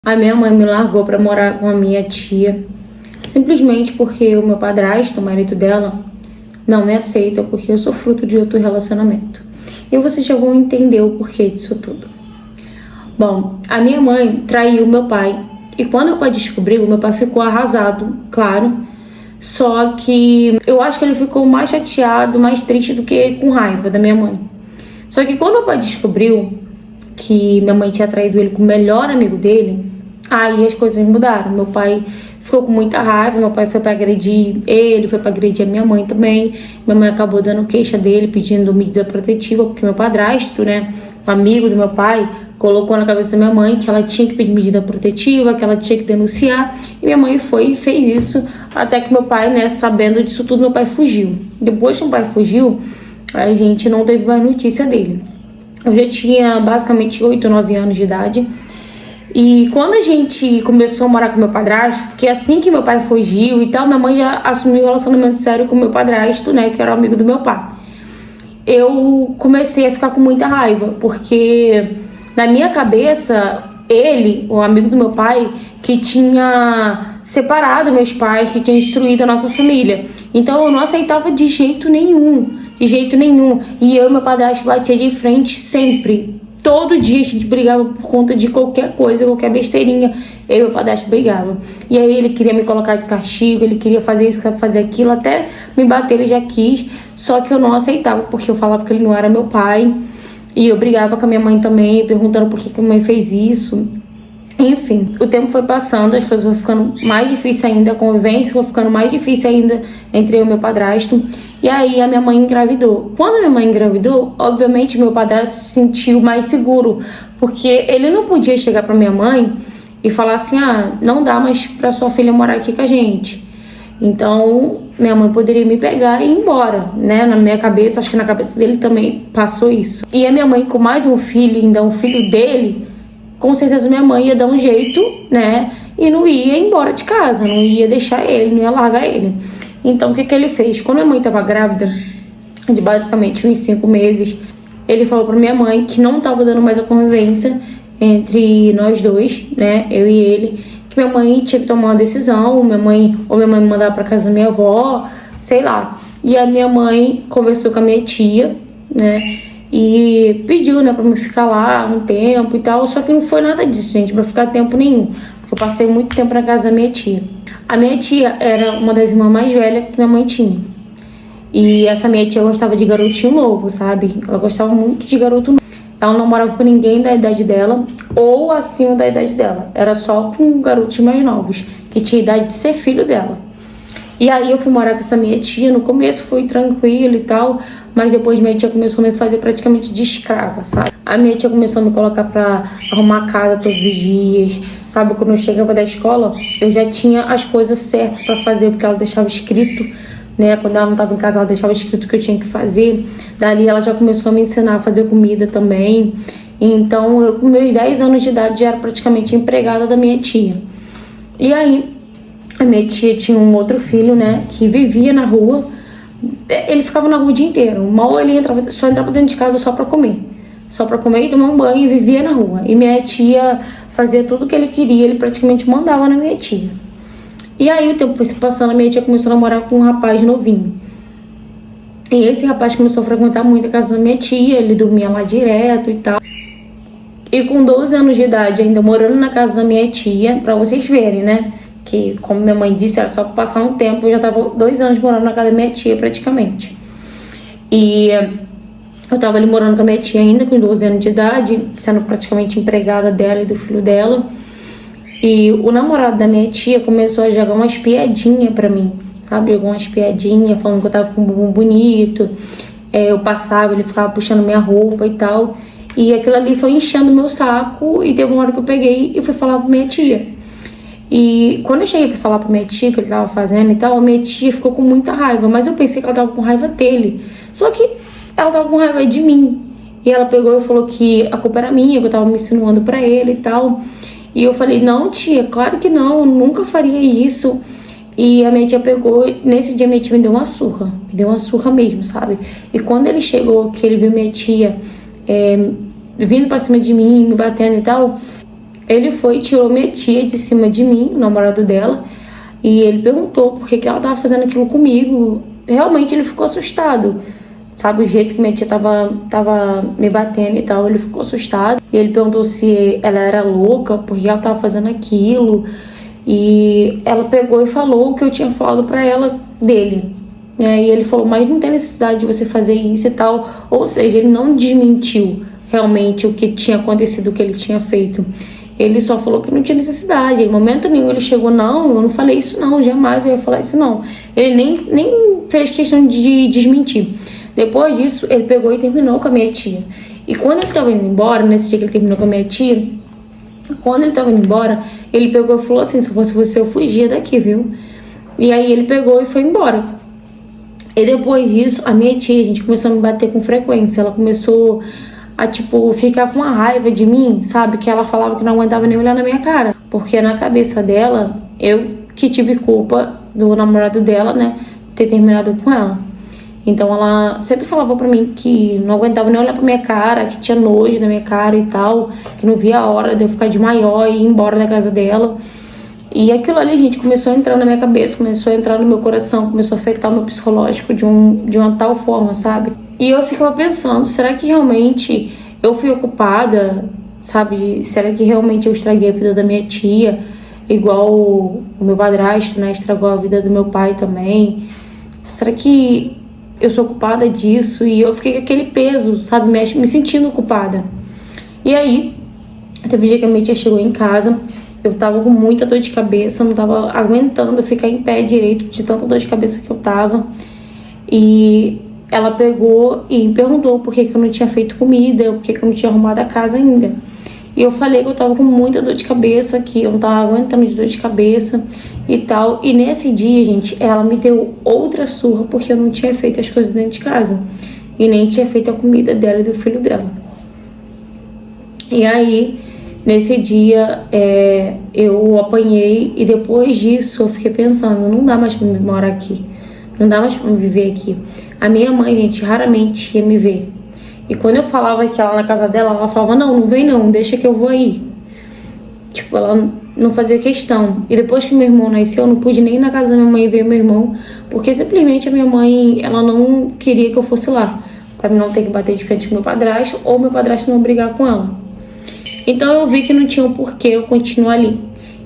A minha mãe me largou para morar com a minha tia, simplesmente porque o meu padrasto, o marido dela, não me aceita porque eu sou fruto de outro relacionamento. E vocês já vão entender o porquê disso tudo. Bom, a minha mãe traiu meu pai e quando meu pai descobriu, meu pai ficou arrasado, claro. Só que eu acho que ele ficou mais chateado, mais triste do que com raiva da minha mãe. Só que quando meu pai descobriu que minha mãe tinha traído ele com o melhor amigo dele, aí as coisas mudaram. Meu pai ficou com muita raiva, meu pai foi pra agredir ele, foi pra agredir a minha mãe também. Minha mãe acabou dando queixa dele, pedindo medida protetiva, porque meu padrasto, né, um amigo do meu pai, colocou na cabeça da minha mãe que ela tinha que pedir medida protetiva, que ela tinha que denunciar. E minha mãe foi e fez isso, até que meu pai, né, sabendo disso tudo, meu pai fugiu. Depois que meu pai fugiu, a gente não teve mais notícia dele. Eu já tinha basicamente 8 ou 9 anos de idade. E quando a gente começou a morar com meu padrasto, porque assim que meu pai fugiu e tal, minha mãe já assumiu um relacionamento sério com meu padrasto, né, que era o amigo do meu pai. Eu comecei a ficar com muita raiva, porque na minha cabeça, ele, o amigo do meu pai, que tinha separado meus pais, que tinha destruído a nossa família. Então eu não aceitava de jeito nenhum, de jeito nenhum. E eu e meu padrasto batia de frente sempre. Todo dia a gente brigava por conta de qualquer coisa, qualquer besteirinha. Eu e meu padrasto brigava. E aí ele queria me colocar de castigo, ele queria fazer isso, fazer aquilo, até me bater ele já quis. Só que eu não aceitava, porque eu falava que ele não era meu pai. E eu brigava com a minha mãe também, perguntando por que a minha mãe fez isso. Enfim, o tempo foi passando, as coisas vão ficando mais difíceis ainda, a convivência foi ficando mais difícil ainda entre eu e meu padrasto. E aí a minha mãe engravidou. Quando a minha mãe engravidou, obviamente meu padrasto se sentiu mais seguro, porque ele não podia chegar pra minha mãe e falar assim, não dá mais pra sua filha morar aqui com a gente. Então, minha mãe poderia me pegar e ir embora, né? Na minha cabeça, acho que na cabeça dele também passou isso. E a minha mãe com mais um filho, ainda um filho dele, com certeza minha mãe ia dar um jeito, né? E não ia embora de casa, não ia deixar ele, não ia largar ele. Então, o que ele fez? Quando minha mãe estava grávida, de basicamente uns 5 meses, ele falou pra minha mãe que não estava dando mais a convivência entre nós dois, né? Eu e ele, que minha mãe tinha que tomar uma decisão, minha mãe me mandava pra casa da minha avó, sei lá. E a minha mãe conversou com a minha tia, né? E pediu, né, pra me ficar lá um tempo e tal. Só que não foi nada disso, gente, pra ficar tempo nenhum. Porque eu passei muito tempo na casa da minha tia. A minha tia era uma das irmãs mais velhas que minha mãe tinha. E essa minha tia gostava de garotinho novo, sabe? Ela gostava muito de garoto novo. Ela não morava com ninguém da idade dela ou acima da idade dela. Era só com garotos mais novos, que tinha idade de ser filho dela. E aí eu fui morar com essa minha tia. No começo foi tranquilo e tal, mas depois minha tia começou a me fazer praticamente de escrava, sabe? A minha tia começou a me colocar pra arrumar a casa todos os dias, sabe? Quando eu chegava da escola, eu já tinha as coisas certas pra fazer, porque ela deixava escrito, né? Quando ela não estava em casa, ela deixava escrito o que eu tinha que fazer. Dali ela já começou a me ensinar a fazer comida também. Então, eu com meus 10 anos de idade já era praticamente empregada da minha tia. E aí, a minha tia tinha um outro filho, né? Que vivia na rua. Ele ficava na rua o dia inteiro. Mal ele entrava, só entrava dentro de casa só pra comer. Só pra comer e tomar um banho, e vivia na rua. E minha tia fazia tudo o que ele queria, ele praticamente mandava na minha tia. E aí o tempo foi se passando, a minha tia começou a namorar com um rapaz novinho. E esse rapaz começou a frequentar muito a casa da minha tia, ele dormia lá direto e tal. E com 12 anos de idade, ainda morando na casa da minha tia, pra vocês verem, né? Que, como minha mãe disse, era só pra passar um tempo, eu já tava 2 anos morando na casa da minha tia, praticamente. E eu tava ali morando com a minha tia ainda, com 12 anos de idade, sendo praticamente empregada dela e do filho dela. E o namorado da minha tia começou a jogar umas piadinhas pra mim, sabe? Jogou umas piadinhas, falando que eu tava com um bumbum bonito. Eu passava, ele ficava puxando minha roupa e tal. E aquilo ali foi enchendo meu saco, e teve uma hora que eu peguei e fui falar pra minha tia. E quando eu cheguei pra falar pra minha tia o que ele tava fazendo e tal, a minha tia ficou com muita raiva, mas eu pensei que ela tava com raiva dele. Só que ela tava com raiva de mim. E ela pegou e falou que a culpa era minha, que eu tava me insinuando pra ele e tal. E eu falei, não, tia, claro que não, eu nunca faria isso. E a minha tia pegou, nesse dia minha tia me deu uma surra mesmo, sabe? E quando ele chegou, que ele viu minha tia vindo pra cima de mim, me batendo e tal, Ele foi e tirou minha tia de cima de mim, o namorado dela, e ele perguntou por que ela tava fazendo aquilo comigo. Realmente ele ficou assustado, sabe, o jeito que minha tia tava me batendo e tal, ele ficou assustado. E ele perguntou se ela era louca, porque ela tava fazendo aquilo. E ela pegou e falou o que eu tinha falado pra ela dele. E ele falou, mas não tem necessidade de você fazer isso e tal. Ou seja, ele não desmentiu realmente o que tinha acontecido, o que ele tinha feito. Ele só falou que não tinha necessidade. Em momento nenhum ele chegou, não, eu não falei isso não, jamais eu ia falar isso não. Ele nem fez questão de desmentir. Depois disso, ele pegou e terminou com a minha tia. E quando ele tava indo embora, nesse dia que ele terminou com a minha tia, quando ele tava indo embora, ele pegou e falou assim, se fosse você eu fugia daqui, viu? E aí ele pegou e foi embora. E depois disso, a minha tia, a gente começou a me bater com frequência. Ela começou a, tipo, ficar com uma raiva de mim, sabe? Que ela falava que não aguentava nem olhar na minha cara. Porque na cabeça dela, eu que tive culpa do namorado dela, né? Ter terminado com ela. Então ela sempre falava pra mim que não aguentava nem olhar pra minha cara, que tinha nojo na minha cara e tal, que não via a hora de eu ficar de maior e ir embora da casa dela. E aquilo ali, gente, começou a entrar na minha cabeça, começou a entrar no meu coração, começou a afetar o meu psicológico de uma tal forma, sabe? E eu ficava pensando, será que realmente eu fui ocupada, sabe? Será que realmente eu estraguei a vida da minha tia, igual o meu padrasto, né? Estragou a vida do meu pai também? Será que eu sou culpada disso? E eu fiquei com aquele peso, sabe? Me sentindo culpada. E aí, teve um dia que a minha tia chegou em casa, eu tava com muita dor de cabeça, não tava aguentando ficar em pé direito de tanta dor de cabeça que eu tava. E ela pegou e perguntou por que eu não tinha feito comida, por que eu não tinha arrumado a casa ainda. E eu falei que eu tava com muita dor de cabeça, que eu não tava aguentando de dor de cabeça e tal. E nesse dia, gente, ela me deu outra surra porque eu não tinha feito as coisas dentro de casa. E nem tinha feito a comida dela e do filho dela. E aí, nesse dia, eu apanhei e depois disso eu fiquei pensando, não dá mais pra me morar aqui. Não dá mais pra me viver aqui. A minha mãe, gente, raramente ia me ver. E quando eu falava que ela na casa dela, ela falava, não vem não, deixa que eu vou aí. Tipo, ela não fazia questão. E depois que meu irmão nasceu, eu não pude nem ir na casa da minha mãe ver meu irmão, porque simplesmente a minha mãe, ela não queria que eu fosse lá, pra mim não ter que bater de frente com meu padrasto, ou meu padrasto não brigar com ela. Então eu vi que não tinha um porquê eu continuar ali.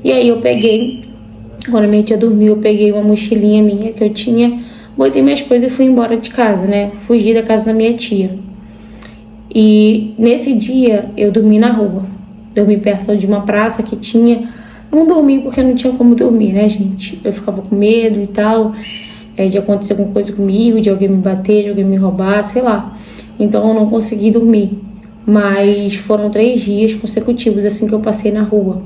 E aí eu peguei, quando a minha tia dormiu, eu peguei uma mochilinha minha que eu tinha, botei minhas coisas e fui embora de casa, né? Fugi da casa da minha tia. E nesse dia eu dormi na rua. Dormi perto de uma praça que tinha. Não dormi porque não tinha como dormir, né, gente? Eu ficava com medo e tal, de acontecer alguma coisa comigo, de alguém me bater, de alguém me roubar, sei lá. Então eu não consegui dormir. Mas foram 3 dias consecutivos assim que eu passei na rua.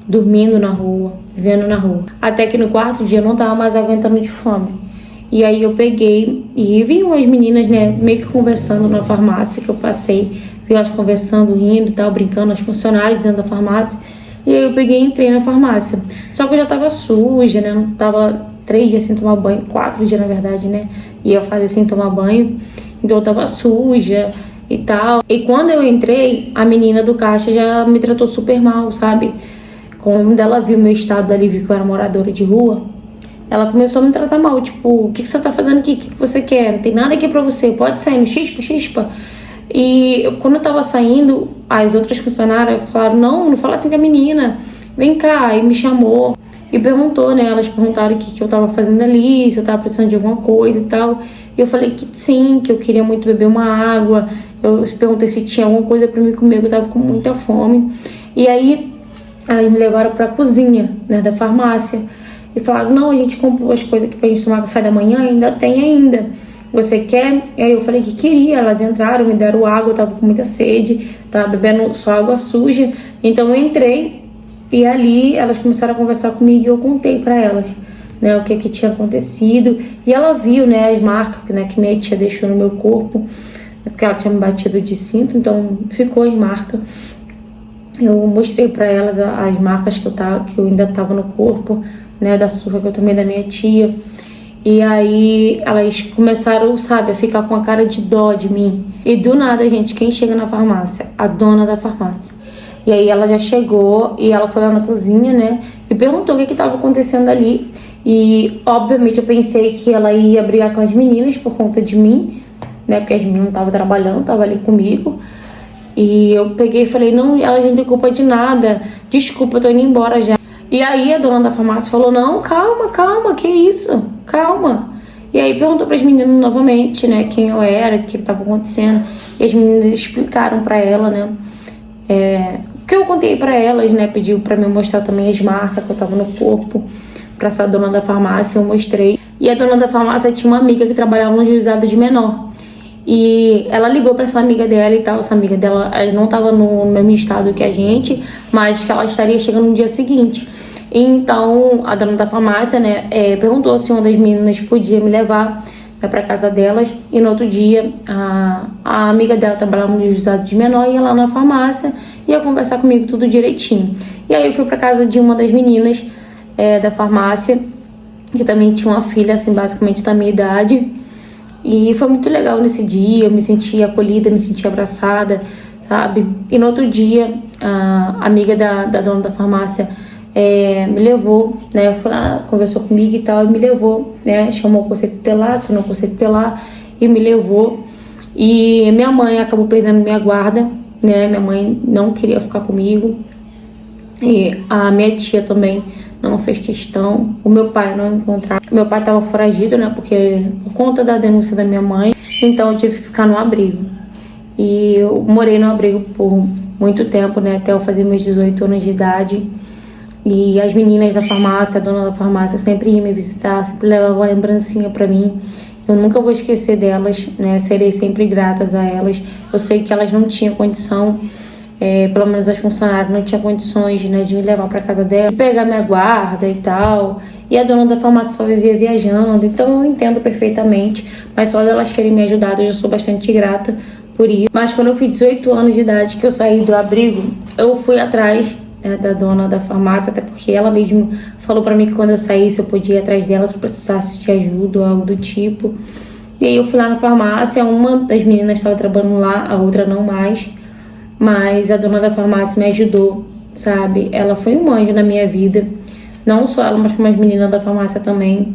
Dormindo na rua, vivendo na rua. Até que no 4º dia eu não tava mais aguentando de fome. E aí eu peguei e vi umas meninas, né, meio que conversando na farmácia que eu passei. Vi elas conversando, rindo e tal, brincando, as funcionárias dentro da farmácia. E aí eu peguei e entrei na farmácia. Só que eu já tava suja, né, não tava 3 dias sem tomar banho, 4 dias na verdade, né, ia fazer sem tomar banho. Então eu tava suja e tal. E quando eu entrei, a menina do caixa já me tratou super mal, sabe? Quando ela viu meu estado ali, viu que eu era moradora de rua, ela começou a me tratar mal, tipo, o que você tá fazendo aqui? O que você quer? Não tem nada aqui pra você, pode sair no xispa. E quando eu tava saindo, as outras funcionárias falaram, não fala assim com a menina, vem cá. E me chamou e perguntou, né, elas perguntaram o que eu tava fazendo ali, se eu tava precisando de alguma coisa e tal. E eu falei que sim, que eu queria muito beber uma água. Eu perguntei se tinha alguma coisa pra mim comer, que eu tava com muita fome. E aí, elas me levaram pra cozinha, né, da farmácia. E falaram, não, a gente comprou as coisas aqui pra gente tomar café da manhã, ainda tem ainda. Você quer? E aí eu falei que queria, elas entraram, me deram água, eu tava com muita sede, tava bebendo só água suja. Então eu entrei e ali elas começaram a conversar comigo e eu contei pra elas, né, o que tinha acontecido. E ela viu, né, as marcas, né, que minha tia deixou no meu corpo, porque ela tinha me batido de cinto, então ficou as marcas. Eu mostrei pra elas as marcas que eu ainda tava no corpo, né, da surra que eu tomei da minha tia. E aí elas começaram, sabe, a ficar com a cara de dó de mim. E do nada, gente, quem chega na farmácia? A dona da farmácia. E aí ela já chegou e ela foi lá na cozinha, né? E perguntou o que estava acontecendo ali. E, obviamente, eu pensei que ela ia brigar com as meninas por conta de mim, né? Porque as meninas não estavam trabalhando, estavam ali comigo. E eu peguei e falei, não, ela não tem culpa de nada. Desculpa, eu tô indo embora já. E aí a dona da farmácia falou, não, calma, calma, que isso? Calma. E aí perguntou para as meninas novamente, né, quem eu era, o que estava acontecendo. E as meninas explicaram para ela, né, o que eu contei para elas, né, pediu para me mostrar também as marcas que eu tava no corpo. Para essa dona da farmácia eu mostrei. E a dona da farmácia tinha uma amiga que trabalhava no juizado de menor. E ela ligou para essa amiga dela e tal. Essa amiga dela não estava no mesmo estado que a gente, mas que ela estaria chegando no dia seguinte. Então a dona da farmácia, né, perguntou se uma das meninas podia me levar, né, para casa delas. E no outro dia a amiga dela trabalhava no juizado de menor, ia lá na farmácia, ia conversar comigo tudo direitinho. E aí eu fui para casa de uma das meninas da farmácia, que também tinha uma filha assim basicamente da minha idade. E foi muito legal nesse dia, eu me senti acolhida, me senti abraçada, sabe? E no outro dia, a amiga da dona da farmácia me levou, né? Foi lá, conversou comigo e tal, e me levou, né? Chamou o conselho tutelar, acionou o conselho tutelar e me levou. E minha mãe acabou perdendo minha guarda, né? Minha mãe não queria ficar comigo. E a minha tia também não fez questão. O meu pai não encontrava. Meu pai estava foragido, né? Porque por conta da denúncia da minha mãe, então eu tive que ficar no abrigo. E eu morei no abrigo por muito tempo, né? Até eu fazer meus 18 anos de idade. E as meninas da farmácia, a dona da farmácia, sempre iam me visitar, sempre levavam uma lembrancinha para mim. Eu nunca vou esquecer delas, né? Serei sempre gratas a elas. Eu sei que elas não tinham condição, pelo menos as funcionárias não tinham condições, né, de me levar para casa dela, de pegar minha guarda e tal. E a dona da farmácia só vivia viajando, então eu entendo perfeitamente. Mas só delas terem me ajudado, eu já sou bastante grata por isso. Mas quando eu fiz 18 anos de idade, que eu saí do abrigo, eu fui atrás, né, da dona da farmácia, até porque ela mesmo falou para mim que quando eu saísse eu podia ir atrás dela se eu precisasse de ajuda ou algo do tipo. E aí eu fui lá na farmácia, uma das meninas estava trabalhando lá, a outra não mais. Mas a dona da farmácia me ajudou, sabe? Ela foi um anjo na minha vida. Não só ela, mas como as meninas da farmácia também.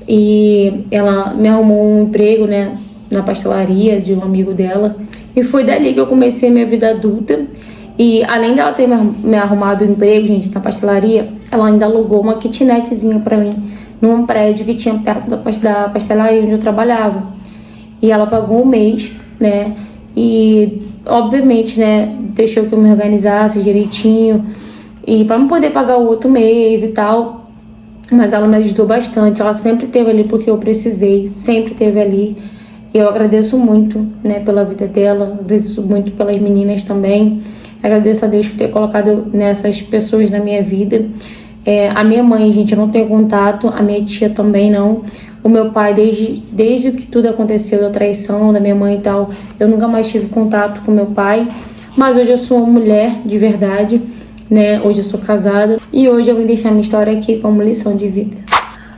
E ela me arrumou um emprego, né, na pastelaria de um amigo dela. E foi dali que eu comecei minha vida adulta. E além dela ter me arrumado um emprego, gente, na pastelaria, ela ainda alugou uma kitnetzinha pra mim, num prédio que tinha perto da pastelaria onde eu trabalhava. E ela pagou um mês, né? E obviamente, né, deixou que eu me organizasse direitinho e para não poder pagar o outro mês e tal. Mas ela me ajudou bastante, ela sempre esteve ali porque eu precisei, sempre esteve ali. E eu agradeço muito, né, pela vida dela, agradeço muito pelas meninas também. Agradeço a Deus por ter colocado nessas pessoas na minha vida. A minha mãe, gente, eu não tenho contato, a minha tia também não. O meu pai, desde que tudo aconteceu, da traição da minha mãe e tal, eu nunca mais tive contato com meu pai. Mas hoje eu sou uma mulher de verdade, né? Hoje eu sou casada e hoje eu vim deixar minha história aqui como lição de vida.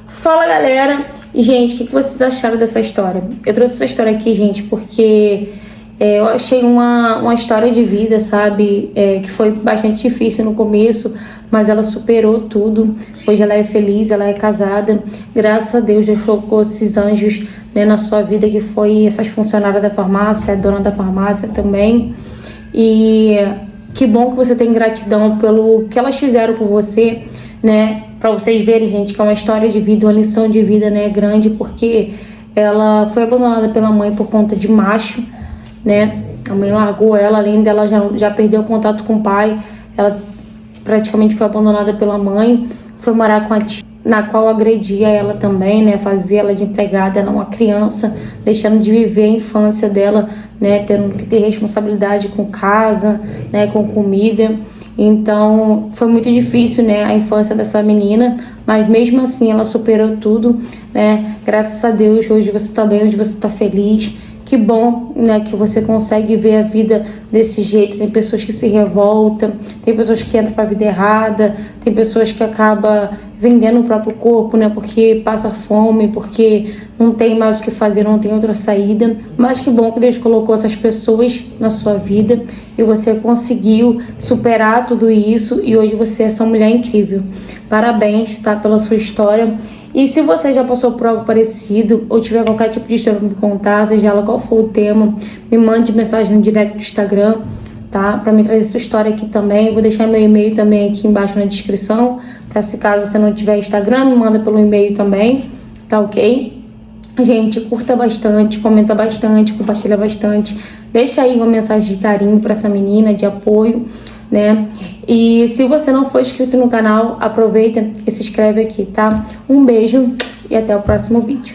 Fala, galera! E, gente, o que vocês acharam dessa história? Eu trouxe essa história aqui, gente, porque eu achei uma história de vida, sabe? Que foi bastante difícil no começo, mas ela superou tudo. Hoje ela é feliz, ela é casada. Graças a Deus, Deus colocou esses anjos, né, na sua vida, que foi essas funcionárias da farmácia, a dona da farmácia também. E que bom que você tem gratidão pelo que elas fizeram por você, né? Pra vocês verem, gente, que é uma história de vida, uma lição de vida, né, grande, porque ela foi abandonada pela mãe por conta de macho, né? A mãe largou ela, além dela já perdeu o contato com o pai. Ela praticamente foi abandonada pela mãe, foi morar com a tia, na qual agredia ela também, né? Fazia ela de empregada, ela uma criança, deixando de viver a infância dela, né? Tendo que ter responsabilidade com casa, né? Com comida. Então foi muito difícil, né, a infância dessa menina, mas mesmo assim ela superou tudo, né? Graças a Deus hoje você está bem, hoje você está feliz. Que bom, né, que você consegue ver a vida desse jeito. Tem pessoas que se revoltam, tem pessoas que entram para a vida errada, tem pessoas que acabam vendendo o próprio corpo, né, porque passa fome, porque não tem mais o que fazer, não tem outra saída. Mas que bom que Deus colocou essas pessoas na sua vida e você conseguiu superar tudo isso e hoje você é essa mulher incrível. Parabéns, tá, pela sua história. E se você já passou por algo parecido ou tiver qualquer tipo de história para me contar, seja ela qual for o tema, me mande mensagem no direct do Instagram, tá? Para me trazer sua história aqui também. Vou deixar meu e-mail também aqui embaixo na descrição, para se caso você não tiver Instagram, me manda pelo e-mail também, tá ok? Gente, curta bastante, comenta bastante, compartilha bastante. Deixa aí uma mensagem de carinho para essa menina, de apoio, né? E se você não for inscrito no canal, aproveita e se inscreve aqui, tá? Um beijo e até o próximo vídeo.